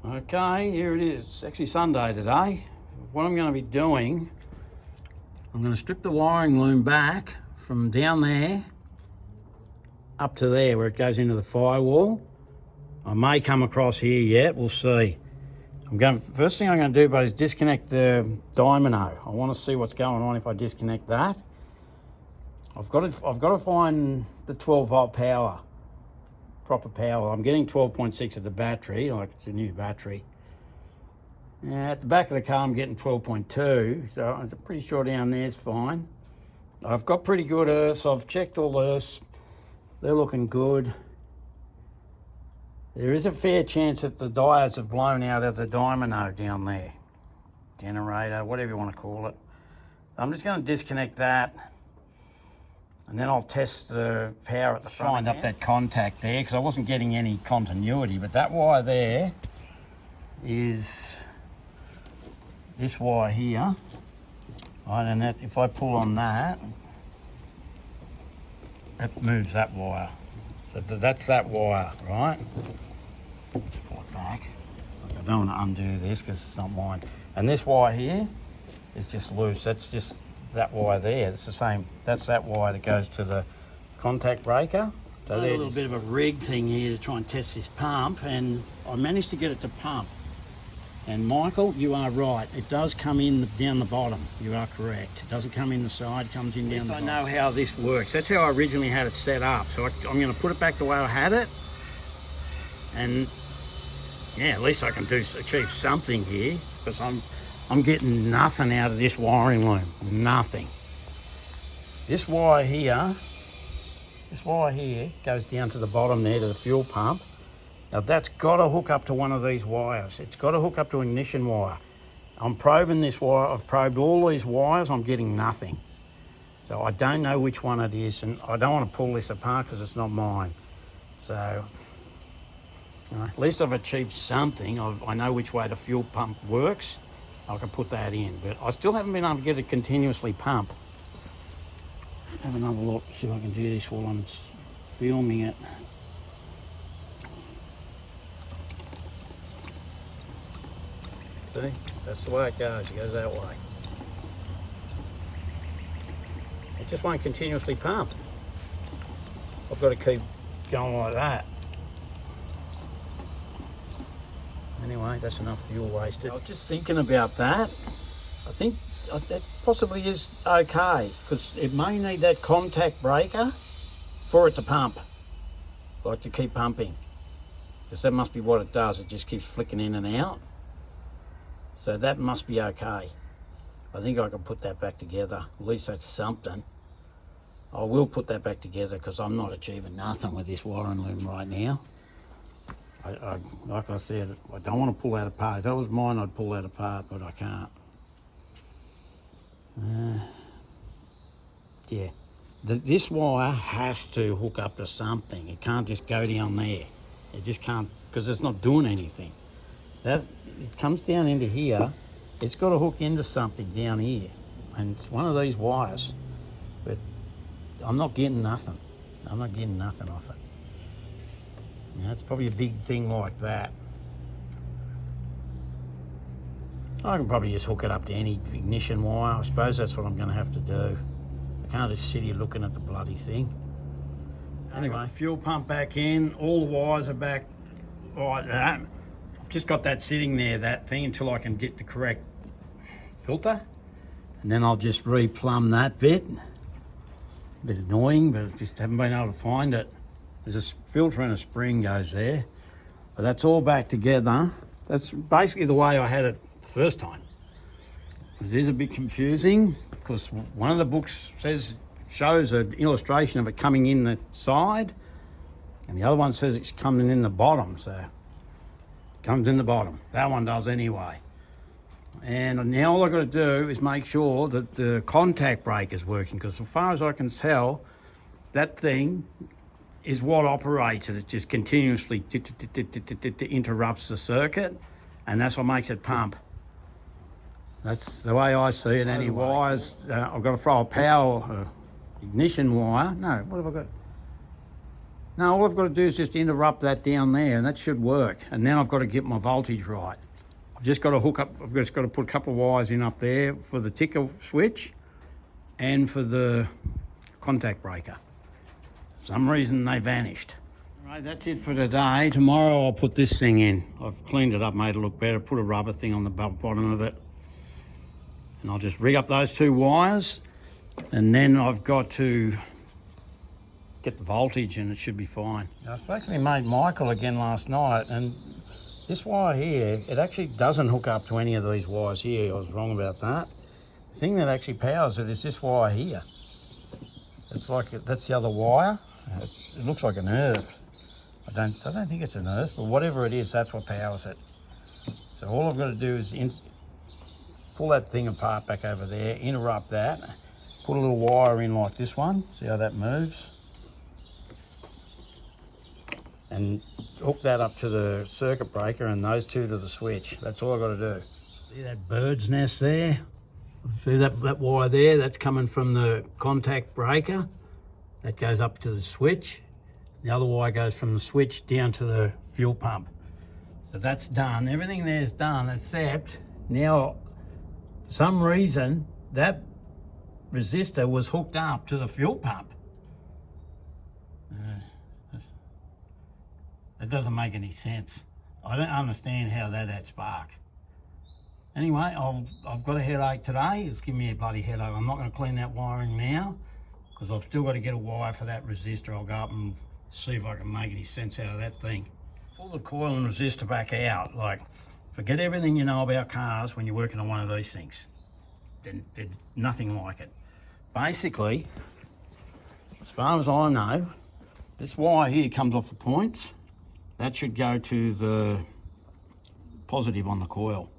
Okay, here it is. It's actually Sunday today. What I'm going to be doing, I'm going to strip the wiring loom back from down there up to there where it goes into the firewall. I may come across here yet, we'll see. First thing I'm going to do is disconnect the dynamo. I want to see what's going on if I disconnect that. I've got to find the 12 volt power, proper power. I'm getting 12.6 at the battery, like it's a new battery. At the back of the car I'm getting 12.2, so I'm pretty sure down there's fine. I've got pretty good earths. I've checked all the earths. They're looking good. There is a fair chance that the diodes have blown out of the dynamo down there. Generator, whatever you want to call it. I'm just going to disconnect that. And then I'll test the power at the front. Shined up that contact there because I wasn't getting any continuity, but that wire there is this wire here. Right, and that, if I pull on that, that moves that wire. So that's that wire, right? Let's pull it back. I don't want to undo this because it's not mine. And this wire here is just loose. That's just that wire there. It's the same. That's that wire that goes to the contact breaker. So there's a little bit of a rig thing here to try and test this pump, and I managed to get it to pump. And Michael, you are right. It does come in down the bottom. You are correct. It doesn't come in the side, it comes in down the bottom. I know how this works. That's how I originally had it set up. So I'm going to put it back the way I had it. And yeah, at least I can achieve something here, because I'm getting nothing out of this wiring loom. Nothing. This wire here goes down to the bottom there to the fuel pump. Now that's got to hook up to one of these wires. It's got to hook up to an ignition wire. I'm probing this wire. I've probed all these wires. I'm getting nothing. So I don't know which one it is, and I don't want to pull this apart because it's not mine. So at least I've achieved something. I know which way the fuel pump works. I can put that in, but I still haven't been able to get it continuously pump. Have another look, see if I can do this while I'm filming it. See, that's the way it goes. It goes that way. It just won't continuously pump. I've got to keep going like that. Anyway, that's enough fuel wasted. I was just thinking about that. I think that possibly is okay, because it may need that contact breaker for it to pump, like to keep pumping. Because that must be what it does. It just keeps flicking in and out. So that must be okay. I think I can put that back together. At least that's something. I will put that back together because I'm not achieving nothing with this wiring loom right now. Like I said, I don't want to pull that apart. If that was mine, I'd pull that apart, but I can't. Yeah, this wire has to hook up to something. It can't just go down there. It just can't, because it's not doing anything. That it comes down into here. It's got to hook into something down here, and it's one of these wires. But I'm not getting nothing. I'm not getting nothing off it. Now, it's probably a big thing like that. I can probably just hook it up to any ignition wire. I suppose that's what I'm going to have to do. I can't just sit here looking at the bloody thing. Anyway, fuel pump back in. All the wires are back like that. I've just got that sitting there, that thing, until I can get the correct filter. And then I'll just replumb that bit. A bit annoying, but I just haven't been able to find it. There's a filter and a spring goes there. But that's all back together. That's basically the way I had it the first time. It is a bit confusing because one of the books shows an illustration of it coming in the side, and the other one says it's coming in the bottom, so it comes in the bottom. That one does anyway. And now all I've got to do is make sure that the contact breaker is working, because as far as I can tell, that thing is what operates it. It just continuously interrupts the circuit, and that's what makes it pump. That's the way I see it anyway. Wires, I've got to throw a power ignition wire. No, what have I got? No, all I've got to do is just interrupt that down there, and that should work. And then I've got to get my voltage right. I've just got to hook up, I've just got to put a couple of wires in up there for the ticker switch and for the contact breaker. For some reason they vanished. All right, that's it for today. Tomorrow I'll put this thing in. I've cleaned it up, made it look better, put a rubber thing on the bottom of it. And I'll just rig up those 2 wires, and then I've got to get the voltage and it should be fine. I spoke to my mate Michael again last night, and this wire here, it actually doesn't hook up to any of these wires here. I was wrong about that. The thing that actually powers it is this wire here. It's like, that's the other wire. It looks like an earth. I don't think it's an earth, but whatever it is, that's what powers it. So all I've got to do is pull that thing apart back over there, interrupt that, put a little wire in like this one, see how that moves, and hook that up to the circuit breaker and those 2 to the switch. That's all I've got to do. See that bird's nest there? See that wire there? That's coming from the contact breaker. That goes up to the switch. The other wire goes from the switch down to the fuel pump. So that's done. Everything there's done, except now, for some reason, that resistor was hooked up to the fuel pump. That doesn't make any sense. I don't understand how that had spark. Anyway, I've got a headache today. It's giving me a bloody headache. I'm not going to clean that wiring now because I've still got to get a wire for that resistor. I'll go up and see if I can make any sense out of that thing. Pull the coil and resistor back out. Like, forget everything you know about cars when you're working on one of these things. There's nothing like it. Basically, as far as I know, this wire here comes off the points. That should go to the positive on the coil.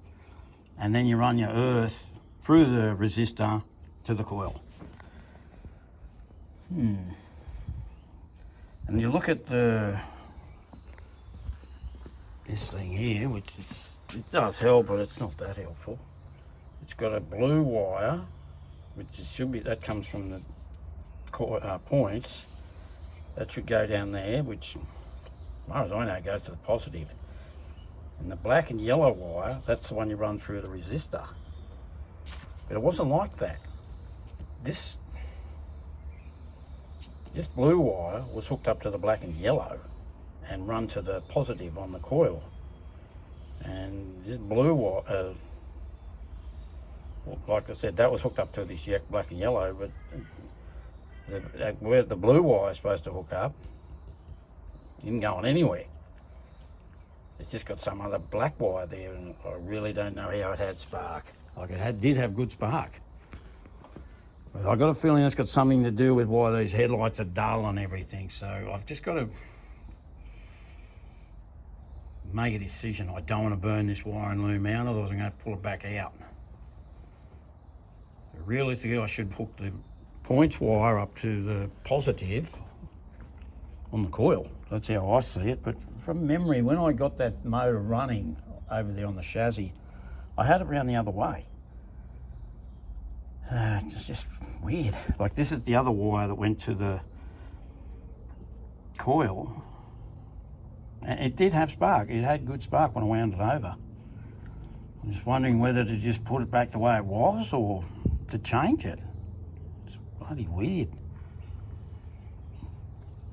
And then you run your earth through the resistor to the coil. And you look at this thing here, which it does help, but it's not that helpful. It's got a blue wire, which should be, that comes from the points. That should go down there, which, as far as I know, goes to the positive. And the black and yellow wire, that's the one you run through the resistor. But it wasn't like that. This blue wire was hooked up to the black and yellow and run to the positive on the coil. And this blue wire, like I said, that was hooked up to this black and yellow, but where the blue wire is supposed to hook up, isn't going anywhere. It's just got some other black wire there, and I really don't know how it had spark. Like it did have good spark. But I got a feeling it's got something to do with why these headlights are dull and everything. So I've just got to make a decision. I don't want to burn this wire and loom out, otherwise I'm going to have to pull it back out. Realistically, I should hook the points wire up to the positive on the coil. That's how I see it. But from memory, when I got that motor running over there on the chassis, I had it around the other way. It's just weird. Like, this is the other wire that went to the coil. And it did have spark. It had good spark when I wound it over. I'm just wondering whether to just put it back the way it was or to change it. It's bloody weird.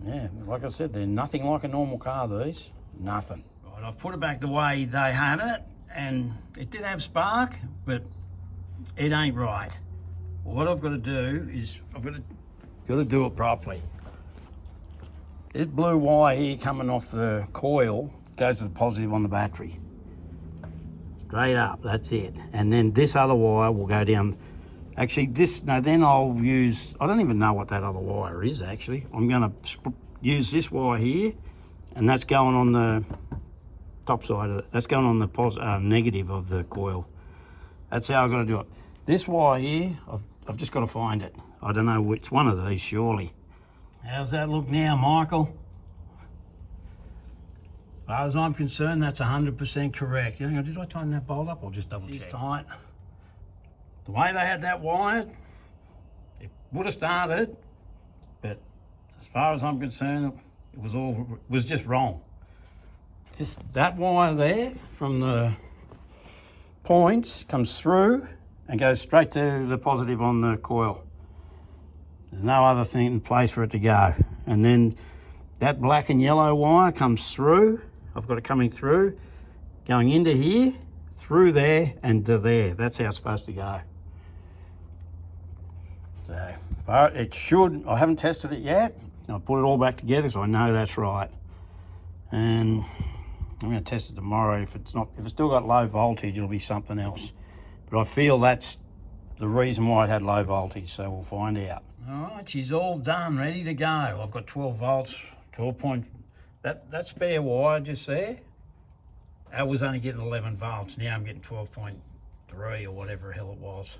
Yeah, like I said, they're nothing like a normal car, these. Nothing. Right, I've put it back the way they had it, and it did have spark, but it ain't right. What I've got to do is I've got to do it properly. This blue wire here coming off the coil goes to the positive on the battery. Straight up, that's it. And then this other wire will go down. Actually, then I'll use, I don't even know what that other wire is actually. I'm going to use this wire here, and that's going on the top side of it. That's going on the negative of the coil. That's how I've got to do it. This wire here, I've just got to find it. I don't know which one of these, surely. How's that look now, Michael? As far as I'm concerned, that's 100% correct. Hang on, did I tighten that bolt up? I'll just double check. It's tight. The way they had that wired, it would have started, but as far as I'm concerned, It was just wrong. Just that wire there from the points comes through and goes straight to the positive on the coil. There's no other thing in place for it to go. And then that black and yellow wire comes through. I've got it coming through, going into here, through there, and to there. That's how it's supposed to go. So, but it should, I haven't tested it yet. I'll put it all back together so I know that's right. And I'm going to test it tomorrow. If it's still got low voltage, it'll be something else. But I feel that's the reason why it had low voltage, so we'll find out. All right, she's all done, ready to go. I've got 12 volts, 12 point, that spare wire just there, I was only getting 11 volts. Now I'm getting 12.3 or whatever the hell it was.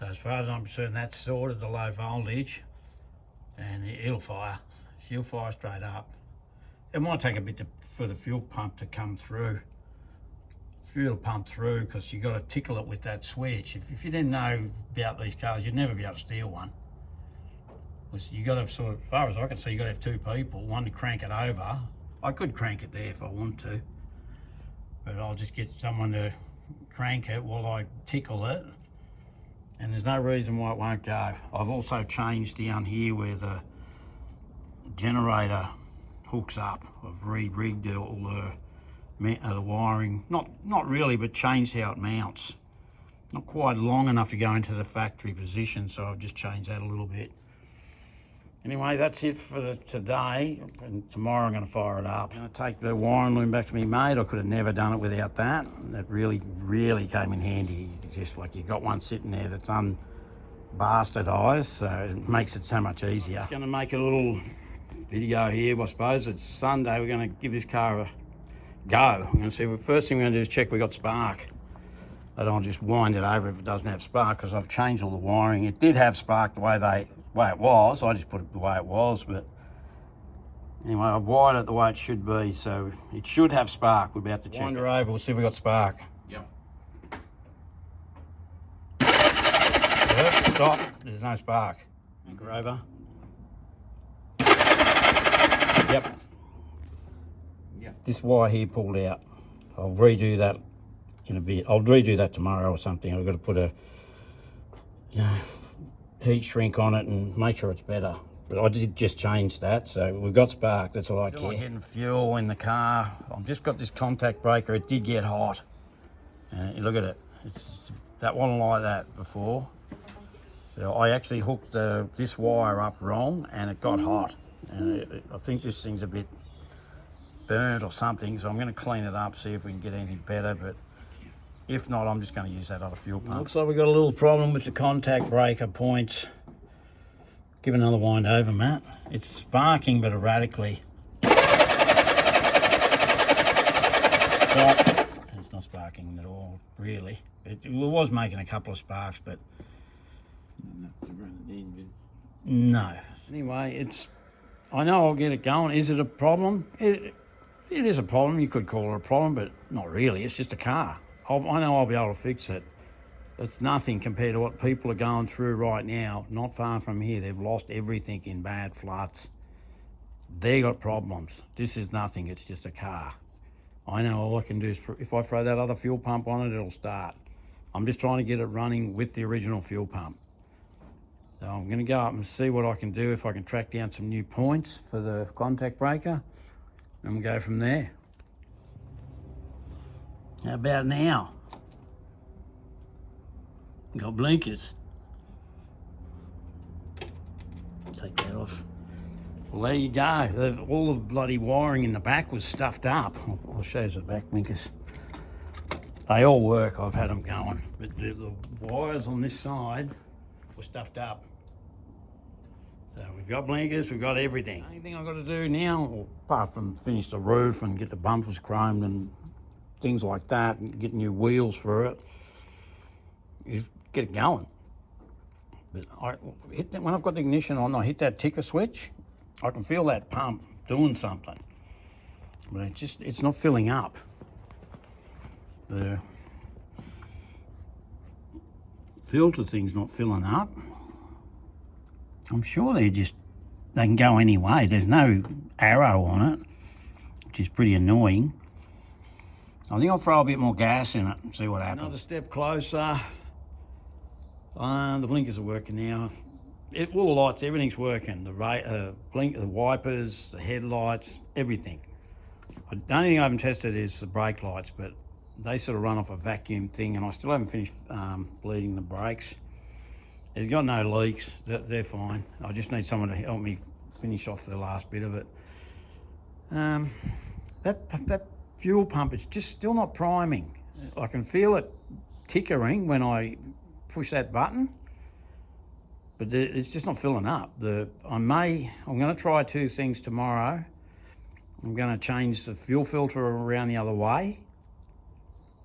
So as far as I'm concerned, that's sort of the low voltage, and it'll fire. She'll fire straight up. It might take a bit for the fuel pump to come through. Fuel pump through, because you got to tickle it with that switch. If you didn't know about these cars, you'd never be able to steal one. You got to have, sort of, as far as I can see, you got to have two people, one to crank it over. I could crank it there if I want to, but I'll just get someone to crank it while I tickle it, and there's no reason why it won't go. I've also changed down here where the generator hooks up. I've re-rigged all the wiring, not really, but changed how it mounts. Not quite long enough to go into the factory position, so I've just changed that a little bit. Anyway, that's it for today, and tomorrow I'm going to fire it up. I'm going to take the wiring loom back to me mate. I could have never done it without that. That really, really came in handy. It's just like you've got one sitting there that's unbastardised, so it makes it so much easier. Just going to make a little video here. I suppose it's Sunday. We're going to give this car a go. I'm going to see. The first thing we're going to do is check we got spark. I don't just wind it over if it doesn't have spark, because I've changed all the wiring. It did have spark the way it was. I just put it the way it was, but anyway, I've wired it the way it should be, so it should have spark. We're about to check. Wind her over. We'll see if we got spark. Yep. Yep, stop. There's no spark. Anchor over. Yep. This wire here pulled out. I'll redo that in a bit. I'll redo that tomorrow or something. I've got to put a heat shrink on it and make sure it's better. But I did just change that, so we've got spark. That's all I care. I'm getting fuel in the car. I've just got this contact breaker. It did get hot. Look at it. That wasn't like that before. So I actually hooked this wire up wrong, and it got hot. And I think this thing's a bit burnt or something, so I'm going to clean it up, see if we can get anything better, but if not, I'm just going to use that other fuel pump. Looks like we've got a little problem with the contact breaker points. Give another wind over, Matt. It's sparking, but erratically. It's not sparking at all, really. It was making a couple of sparks, but Enough to run an engine. no. Anyway, I know I'll get it going. Is it a problem? It is a problem. You could call it a problem, but not really. It's just a car. I know I'll be able to fix it. It's nothing compared to what people are going through right now. Not far from here, they've lost everything in bad floods. They got problems. This is nothing. It's just a car. I know all I can do is, if I throw that other fuel pump on it, it'll start. I'm just trying to get it running with the original fuel pump. So I'm going to go up and see what I can do, if I can track down some new points for the contact breaker, and we'll go from there. How about now? Got blinkers. Take that off. Well, there you go. All the bloody wiring in the back was stuffed up. I'll show you the back blinkers. They all work. I've had them going, but the wires on this side were stuffed up. So we've got blinkers, we've got everything. The only thing I've got to do now, apart from finish the roof and get the bumpers chromed and things like that, and get new wheels for it, is get it going. But when I've got the ignition on, I hit that ticker switch, I can feel that pump doing something. But it's not filling up. The filter thing's not filling up. I'm sure they're just they can go any way. There's no arrow on it, which is pretty annoying. I think I'll throw a bit more gas in it and see what happens. Another step closer. The blinkers are working now. All the lights, everything's working. The the wipers, the headlights, everything. The only thing I haven't tested is the brake lights, but they sort of run off a vacuum thing, and I still haven't finished bleeding the brakes. It's got no leaks. They're fine. I just need someone to help me finish off the last bit of it. That fuel pump, it's just still not priming. I can feel it tickering when I push that button, but it's just not filling up. I'm going to try two things tomorrow. I'm going to change the fuel filter around the other way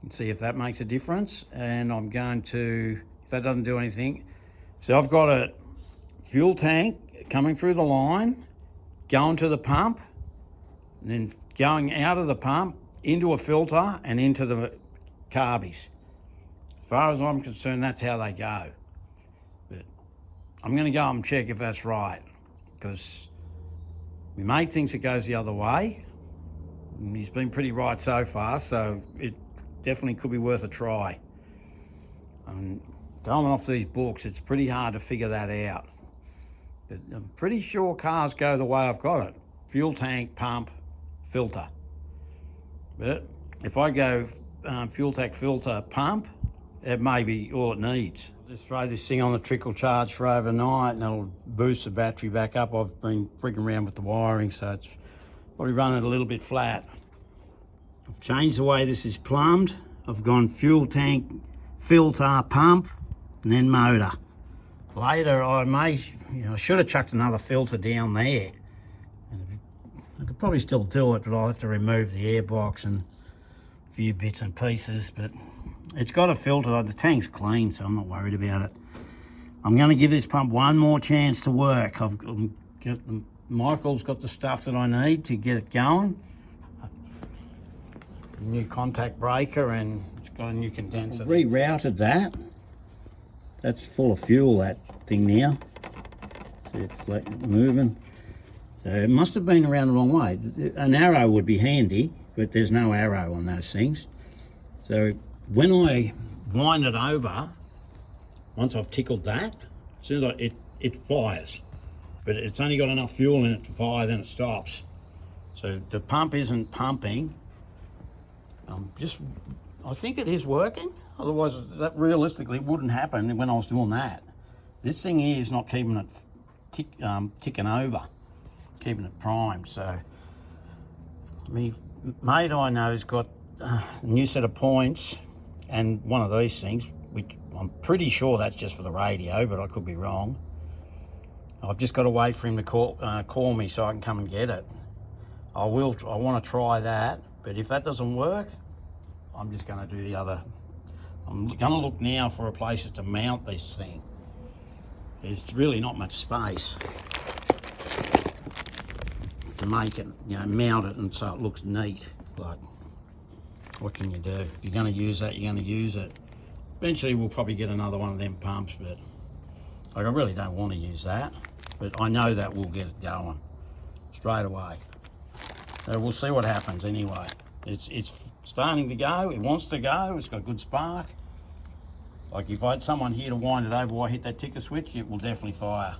and see if that makes a difference. And I'm going to, if that doesn't do anything, so I've got a fuel tank coming through the line, going to the pump, and then going out of the pump into a filter and into the carbies. As far as I'm concerned, that's how they go. But I'm going to go and check if that's right, because my mate thinks it goes the other way. And he's been pretty right so far, so it definitely could be worth a try. Going off these books, it's pretty hard to figure that out. But I'm pretty sure cars go the way I've got it. Fuel tank, pump, filter. But if I go fuel tank, filter, pump, that may be all it needs. Just throw this thing on the trickle charge for overnight and it'll boost the battery back up. I've been freaking around with the wiring, so it's probably running a little bit flat. I've changed the way this is plumbed. I've gone fuel tank, filter, pump, and then motor. Later I should have chucked another filter down there. I could probably still do it, but I'll have to remove the airbox and a few bits and pieces, but it's got a filter. The tank's clean, so I'm not worried about it. I'm going to give this pump one more chance to work. Michael's got the stuff that I need to get it going. A new contact breaker, and it's got a new condenser. I've rerouted that. That's full of fuel, that thing now. See, it's moving. So it must have been around the wrong way. An arrow would be handy, but there's no arrow on those things. So when I wind it over, once I've tickled that, as soon as it fires, but it's only got enough fuel in it to fire, then it stops. So the pump isn't pumping. I think it is working. Otherwise, that realistically wouldn't happen when I was doing that. This thing here is not keeping it ticking over, keeping it primed. So, me mate I know has got a new set of points and one of these things, which I'm pretty sure that's just for the radio, but I could be wrong. I've just got to wait for him to call me so I can come and get it. I want to try that, but if that doesn't work, I'm just going to do the other. I'm going to look now for a place to mount this thing. There's really not much space to make it, mount it and so it looks neat. Like, what can you do? If you're going to use that, you're going to use it. Eventually we'll probably get another one of them pumps, but I really don't want to use that. But I know that will get it going straight away. So we'll see what happens anyway. It's starting to go, it wants to go, it's got a good spark. Like if I had someone here to wind it over while I hit that ticker switch, it will definitely fire.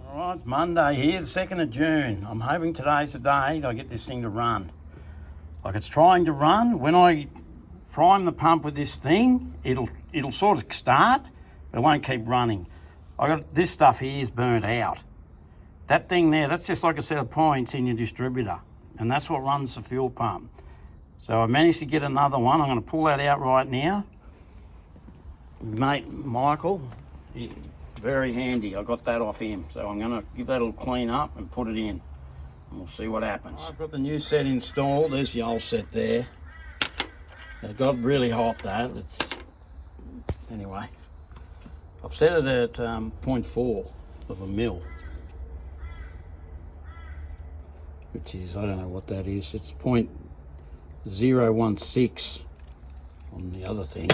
All right, it's Monday here, the 2nd of June. I'm hoping today's the day that I get this thing to run. Like it's trying to run. When I prime the pump with this thing, it'll sort of start, but it won't keep running. This stuff here is burnt out. That thing there, that's just like a set of points in your distributor, and that's what runs the fuel pump. So I managed to get another one. I'm going to pull that out right now. Mate Michael, very handy. I got that off him. So I'm going to give that a little clean up and put it in. And we'll see what happens. I've got the new set installed. There's the old set there. It got really hot, that. Anyway, I've set it at 0.4 of a mil. Which is, I don't know what that is. It's 0.016 on the other thing.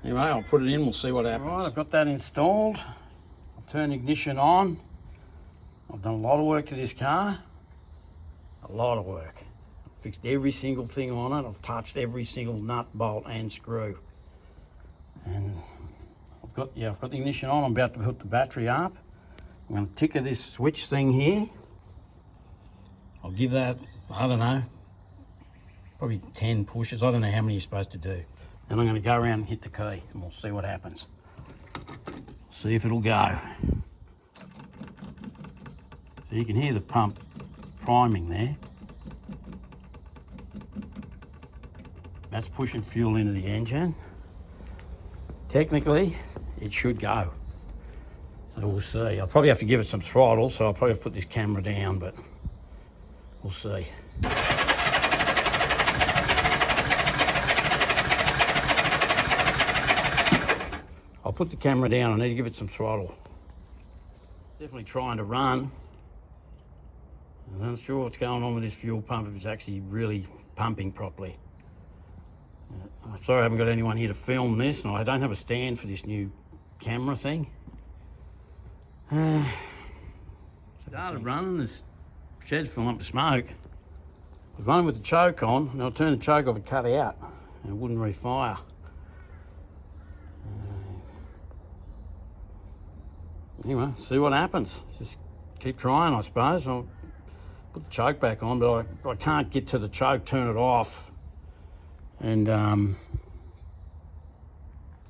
Anyway, I'll put it in, we'll see what happens. All right, I've got that installed. I'll turn ignition on. I've done a lot of work to this car, a lot of work. I've fixed every single thing on it. I've touched every single nut, bolt and screw. And I've got the ignition on. I'm about to hook the battery up. I'm going to ticker this switch thing here. I'll give that, I don't know, probably 10 pushes. I don't know how many you're supposed to do. Then I'm going to go around and hit the key and we'll see what happens. See if it'll go. So you can hear the pump priming there. That's pushing fuel into the engine. Technically, it should go. So we'll see. I'll probably have to give it some throttle, so I'll probably have to put this camera down, but we'll see. I'll put the camera down. I need to give it some throttle. Definitely trying to run. I'm not sure what's going on with this fuel pump, if it's actually really pumping properly. I'm sorry I haven't got anyone here to film this, and I don't have a stand for this new camera thing. Started running, this shed's filling up with smoke. I was running with the choke on, and I'll turn the choke off and cut out, and it wouldn't refire. Anyway, see what happens. Just keep trying, I suppose. I'll put the choke back on, but I can't get to the choke, turn it off, and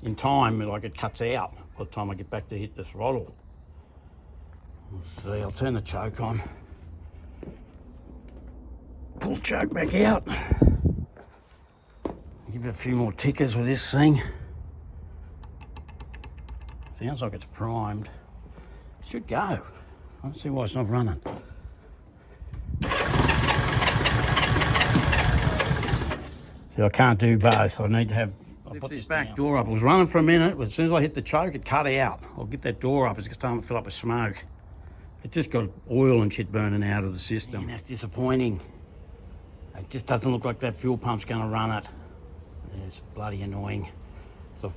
in time, like, it cuts out by the time I get back to hit the throttle. We'll see, I'll turn the choke on. Pull the choke back out. Give it a few more tickers with this thing. Sounds like it's primed. It should go. I don't see why it's not running. See, I can't do both. I need to have... I'll put this back door up. It was running for a minute, but as soon as I hit the choke, it cut out. I'll get that door up. It's starting to fill up with smoke. It's just got oil and shit burning out of the system. Man, that's disappointing. It just doesn't look like that fuel pump's going to run it. It's bloody annoying. So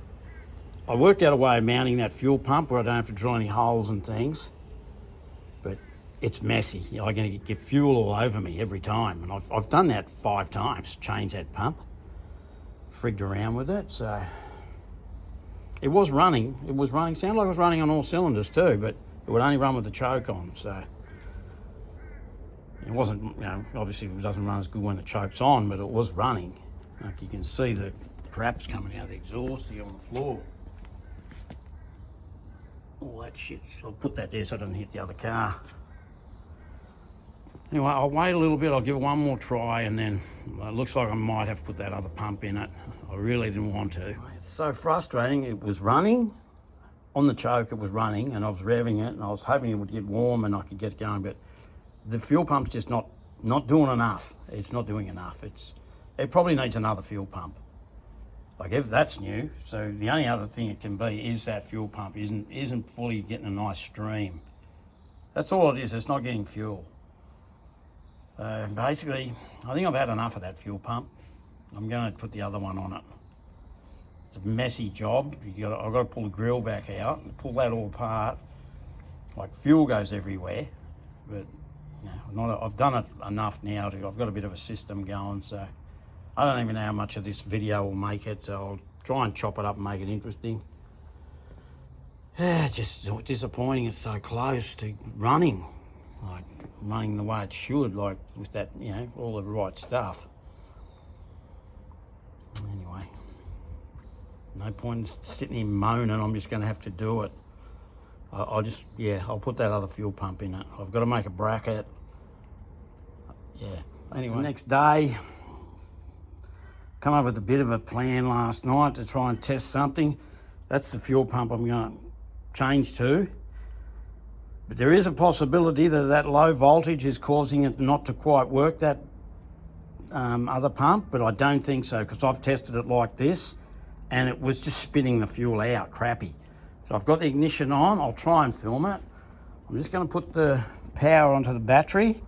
I worked out a way of mounting that fuel pump where I don't have to drill any holes and things, but it's messy. You know, I'm going to get fuel all over me every time, and I've done that 5 times, changed that pump, frigged around with it. So it was running. Sounded like it was running on all cylinders too, but it would only run with the choke on. So it wasn't, you know, obviously it doesn't run as good when the choke's on, but it was running. Like, you can see the craps coming out of the exhaust here on the floor. All that shit. So I'll put that there so it doesn't hit the other car. Anyway, I'll wait a little bit. I'll give it one more try, and then it looks like I might have to put that other pump in it. I really didn't want to. It's so frustrating. It was running. On the choke, it was running, and I was revving it, and I was hoping it would get warm and I could get going, but the fuel pump's just not doing enough. It's not doing enough. It probably needs another fuel pump. Like, if that's new, so the only other thing it can be is that fuel pump isn't fully getting a nice stream. That's all it is. It's not getting fuel. Basically, I think I've had enough of that fuel pump. I'm going to put the other one on it. It's a messy job. I've got to pull the grill back out and pull that all apart. Like, fuel goes everywhere, but you know, I've done it enough now. I've got a bit of a system going, so I don't even know how much of this video will make it. So I'll try and chop it up and make it interesting. Yeah, it's just disappointing. It's so close to running, like running the way it should, like with that, you know, all the right stuff. Anyway, no point sitting here moaning. I'm just going to have to do it. I'll put that other fuel pump in it. I've got to make a bracket. Yeah. Anyway, the next day, come up with a bit of a plan last night to try and test something. That's the fuel pump I'm going to change to. But there is a possibility that low voltage is causing it not to quite work, that other pump, but I don't think so, because I've tested it like this and it was just spitting the fuel out crappy. So I've got the ignition on. I'll try and film it. I'm just going to put the power onto the battery.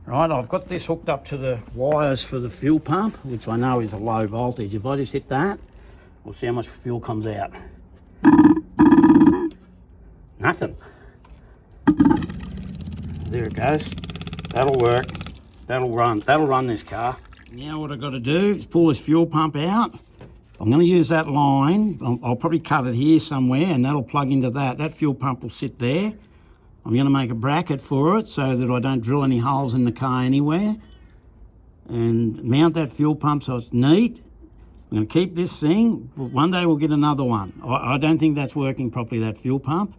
Right, I've got this hooked up to the wires for the fuel pump, which I know is a low voltage. If I just hit that, we'll see how much fuel comes out. Nothing. there it goes. That'll work. That'll run this car. Now what I've got to do is pull this fuel pump out. I'm going to use that line. I'll probably cut it here somewhere, and that'll plug into that. That fuel pump will sit there. I'm going to make a bracket for it so that I don't drill any holes in the car anywhere, and mount that fuel pump so it's neat. I'm going to keep this thing. One day we'll get another one. I don't think that's working properly, that fuel pump.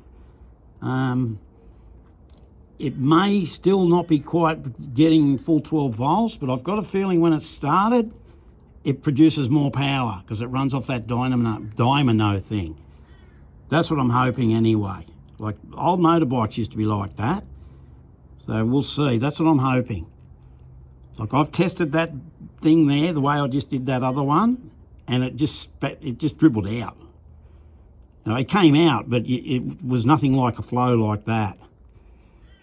It may still not be quite getting full 12 volts, but I've got a feeling when it started, it produces more power because it runs off that dynamo thing. That's what I'm hoping anyway. Like old motorbikes used to be like that. So we'll see. That's what I'm hoping. Like I've tested that thing there the way I just did that other one, and it just dribbled out. Now, it came out, but it was nothing like a flow like that.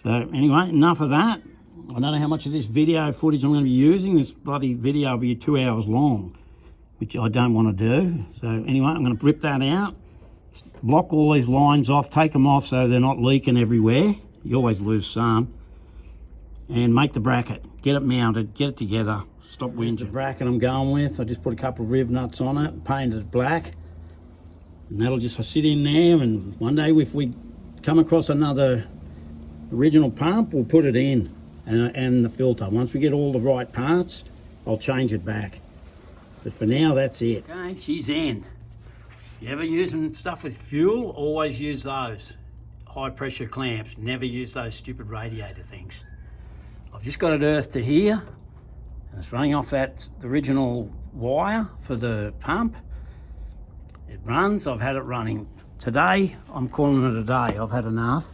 So anyway, enough of that. I don't know how much of this video footage I'm going to be using. This bloody video will be 2 hours long, which I don't want to do. So anyway, I'm going to rip that out, block all these lines off, take them off so they're not leaking everywhere. You always lose some. And make the bracket. Get it mounted, get it together, stop whinging. The bracket I'm going with, I just put a couple of riv nuts on it, painted it black. And that'll just sit in there, and one day if we come across another original pump, we'll put it in, and the filter. Once we get all the right parts, I'll change it back. But for now, that's it. Okay, she's in. You ever using stuff with fuel, always use those. High pressure clamps, never use those stupid radiator things. I've just got it earthed to here, and it's running off that original wire for the pump. It runs, I've had it running. Today, I'm calling it a day. I've had enough.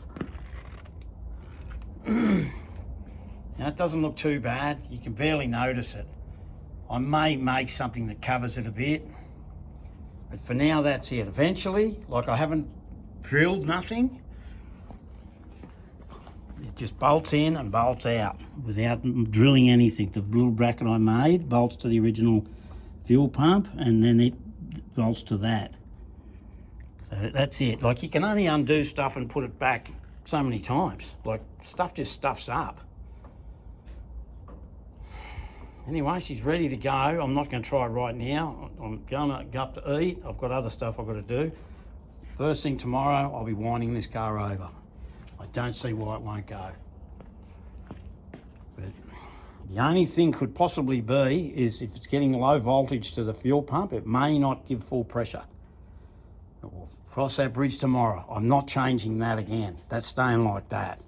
Now, it doesn't look too bad. You can barely notice it. I may make something that covers it a bit, but for now, that's it. Eventually, like I haven't drilled nothing, it just bolts in and bolts out without drilling anything. The little bracket I made bolts to the original fuel pump, and then it bolts to that. So that's it. Like, you can only undo stuff and put it back so many times. Like, stuff just stuffs up. Anyway, she's ready to go. I'm not going to try it right now. I'm going to go up to eat. I've got other stuff I've got to do. First thing tomorrow, I'll be winding this car over. I don't see why it won't go. But the only thing could possibly be is if it's getting low voltage to the fuel pump, it may not give full pressure. We'll cross that bridge tomorrow. I'm not changing that again. That's staying like that.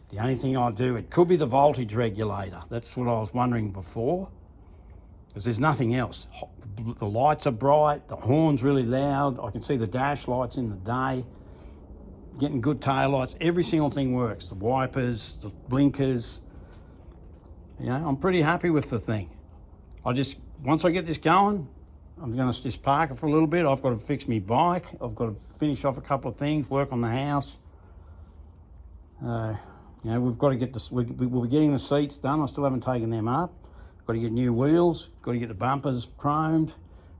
The only thing I'll do, it could be the voltage regulator. That's what I was wondering before, because there's nothing else. The lights are bright, the horn's really loud. I can see the dash lights in the day, getting good tail lights. Every single thing works. The wipers, the blinkers. You know, I'm pretty happy with the thing. Once I get this going, I'm going to just park it for a little bit. I've got to fix my bike. I've got to finish off a couple of things, work on the house. You know, we've got to get this. We'll be getting the seats done. I still haven't taken them up. Got to get new wheels. Got to get the bumpers chromed.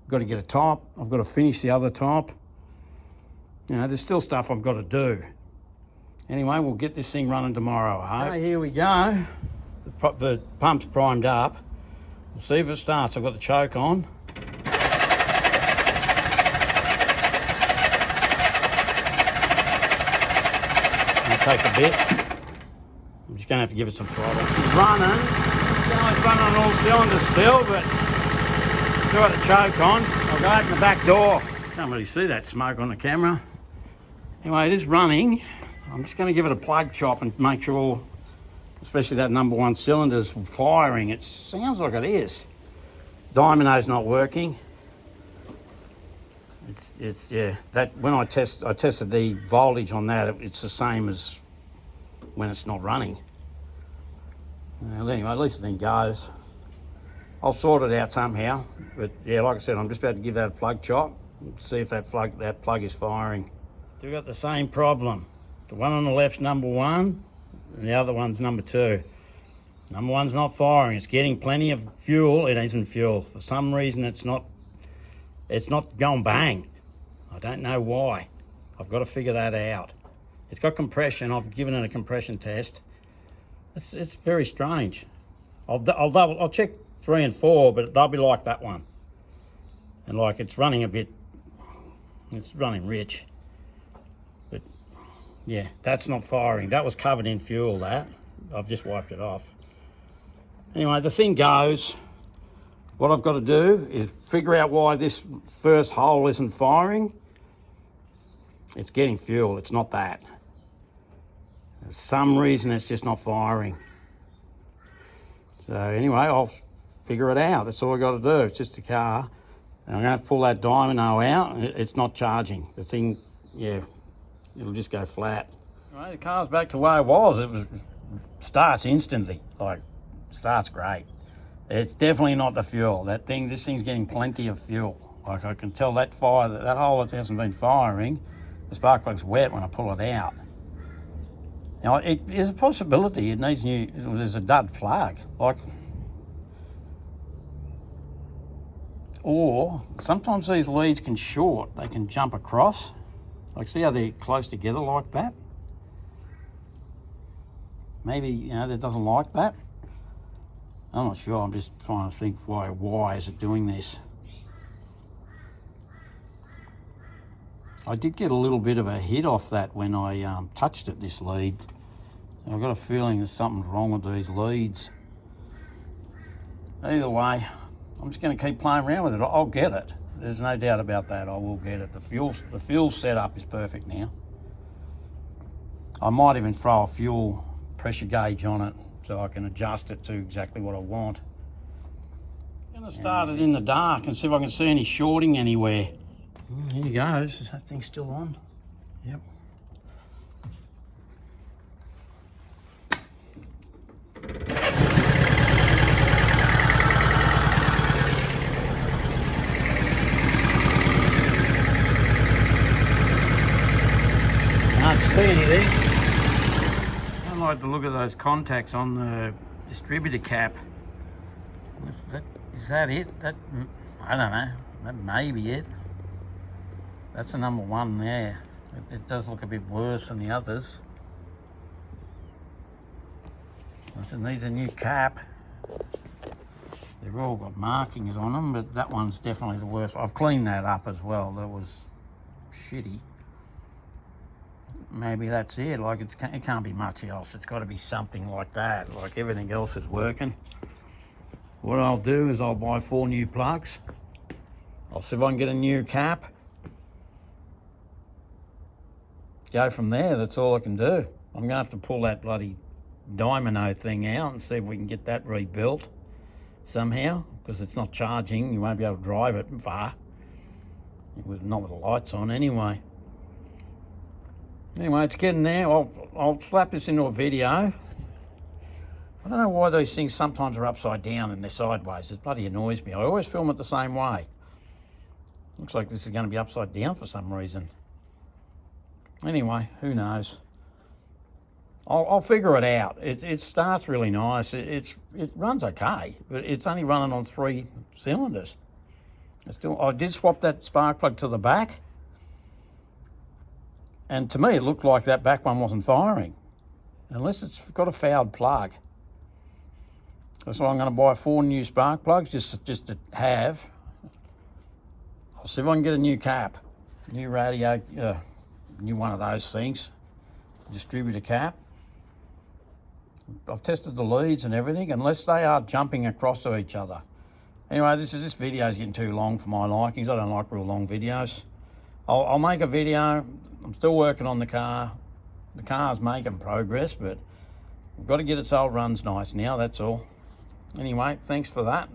Got to get a top. I've got to finish the other top. You know, there's still stuff I've got to do. Anyway, we'll get this thing running tomorrow, I hope. Okay, here we go. The pump's primed up. We'll see if it starts. I've got the choke on. It'll take a bit. I'm just going to have to give it some throttle. It's running. It's running on all cylinders still, but still got the choke on. I'll go open the back door. Can't really see that smoke on the camera. Anyway, it is running. I'm just going to give it a plug chop and make sure, especially that number one cylinder's firing. It sounds like it is. Dyno's not working. Yeah. That when I tested the voltage on that. It's the same as when it's not running. Well, anyway, at least the thing goes. I'll sort it out somehow. But yeah, like I said, I'm just about to give that a plug chop. See if that plug is firing. We've got the same problem. The one on the left's number one, and the other one's number two. Number one's not firing. It's getting plenty of fuel. It isn't fuel. For some reason, it's not going bang. I don't know why. I've got to figure that out. It's got compression. I've given it a compression test. It's very strange. I'll check 3 and 4, but they'll be like that one. And like it's running rich. But yeah, that's not firing. That was covered in fuel, that. I've just wiped it off. Anyway, the thing goes, what I've got to do is figure out why this first hole isn't firing. It's getting fuel, it's not that. For some reason it's just not firing. So anyway, I'll figure it out. That's all I got to do. It's just a car. And I'm going to have to pull that dynamo out. It's not charging. The thing, yeah, it'll just go flat. Right, the car's back to where it was. It starts instantly. Like, starts great. It's definitely not the fuel. This thing's getting plenty of fuel. Like I can tell that hole that hasn't been firing, the spark plug's wet when I pull it out. Now, there's a possibility it needs there's a dud plug. Like, or sometimes these leads can short. They can jump across. Like, see how they're close together like that? Maybe, that doesn't like that. I'm not sure. I'm just trying to think why is it doing this? I did get a little bit of a hit off that when I touched it, this lead. I've got a feeling there's something wrong with these leads. Either way, I'm just going to keep playing around with it. I'll get it. There's no doubt about that. I will get it. The fuel setup is perfect now. I might even throw a fuel pressure gauge on it so I can adjust it to exactly what I want. I'm going to start it in the dark and see if I can see any shorting anywhere. Here he goes. Is that thing still on? Yep. Can't see anything. I like to look at those contacts on the distributor cap. Is that it? I don't know. That may be it. That's the number 1 there. It does look a bit worse than the others. It needs a new cap. They've all got markings on them, but that one's definitely the worst. I've cleaned that up as well. That was shitty. Maybe that's it. Like it can't be much else. It's got to be something like that. Like everything else is working. What I'll do is I'll buy 4 new plugs. I'll see if I can get a new cap. Go from there. That's all I can do. I'm going to have to pull that bloody dynamo thing out and see if we can get that rebuilt somehow, because it's not charging. You won't be able to drive it far. Not with the lights on anyway. Anyway, it's getting there. I'll slap this into a video. I don't know why these things sometimes are upside down and they're sideways. It bloody annoys me. I always film it the same way. Looks like this is going to be upside down for some reason. Anyway, who knows? I'll figure it out. It starts really nice. It runs okay, but it's only running on 3 cylinders. I did swap that spark plug to the back, and to me it looked like that back one wasn't firing, unless it's got a fouled plug. So I'm going to buy 4 new spark plugs just to have. I'll see if I can get a new cap, new radio, new one of those things, distributor cap. I've tested the leads and everything, unless they are jumping across to each other. Anyway, this video is getting too long for my likings. I don't like real long videos. I'll make a video. I'm still working on the car. The car's making progress, but we've got to get it so it runs nice now, that's all. Anyway, thanks for that.